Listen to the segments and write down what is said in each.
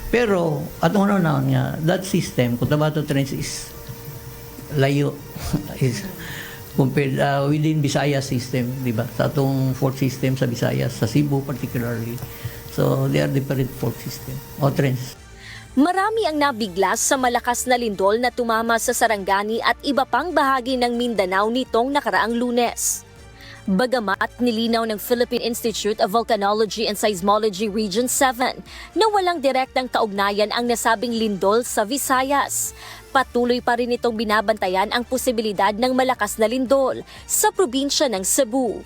Pero, at una na nga, that system, Cotabato Trench is layo. is compared within Visayas system, di ba? Sa atong fault system sa Visayas, sa Cebu particularly. So, they are different fault system o trench. Marami ang nabiglas sa malakas na lindol na tumama sa Sarangani at iba pang bahagi ng Mindanao nitong nakaraang Lunes. Bagamat nilinaw ng Philippine Institute of Volcanology and Seismology Region 7 na walang direktang kaugnayan ang nasabing lindol sa Visayas, patuloy pa rin itong binabantayan ang posibilidad ng malakas na lindol sa probinsya ng Cebu.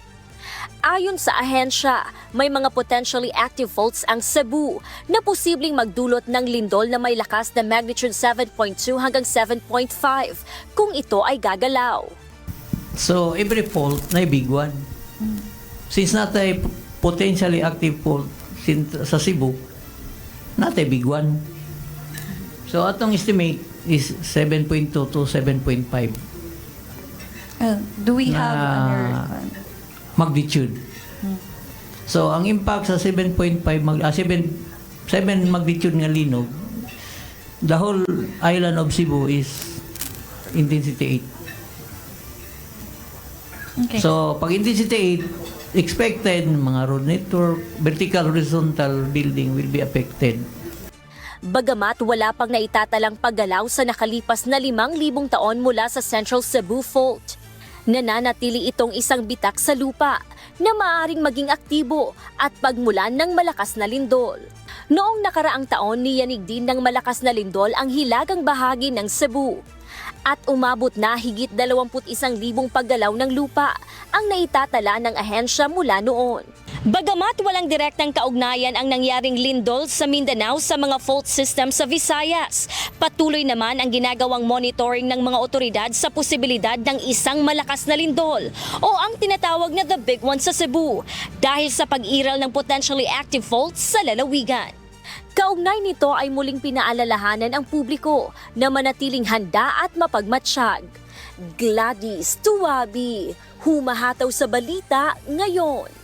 Ayon sa ahensya, may mga potentially active faults ang Cebu na posibleng magdulot ng lindol na may lakas na magnitude 7.2 hanggang 7.5 kung ito ay gagalaw. So, every fault na big one. Since natay potentially active fault sa Cebu, natay big one. So, atong estimate is 7.2 to 7.5 Do we have magnitude. So, ang impact sa 7.5 7 magnitude nga linog, the whole island of Cebu is intensity 8. Okay. So, pag intensity 8, expected mga road network, vertical, horizontal building will be affected. Bagamat wala pang naitatalang paggalaw sa nakalipas na 5,000 taon mula sa Central Cebu Fault, nananatili itong isang bitak sa lupa na maaaring maging aktibo at pagmulan ng malakas na lindol. Noong nakaraang taon, niyanig din ng malakas na lindol ang hilagang bahagi ng Cebu. At umabot na higit 21,000 paggalaw ng lupa ang naitatala ng ahensya mula noon. Bagamat walang direktang kaugnayan ang nangyaring lindol sa Mindanao sa mga fault system sa Visayas, patuloy naman ang ginagawang monitoring ng mga otoridad sa posibilidad ng isang malakas na lindol o ang tinatawag na the big one sa Cebu dahil sa pag-iral ng potentially active faults sa lalawigan. Kaugnay nito ay muling pinaalalahanan ang publiko na manatiling handa at mapagmatsyag. Gladys Tuwabi, humahataw sa balita ngayon.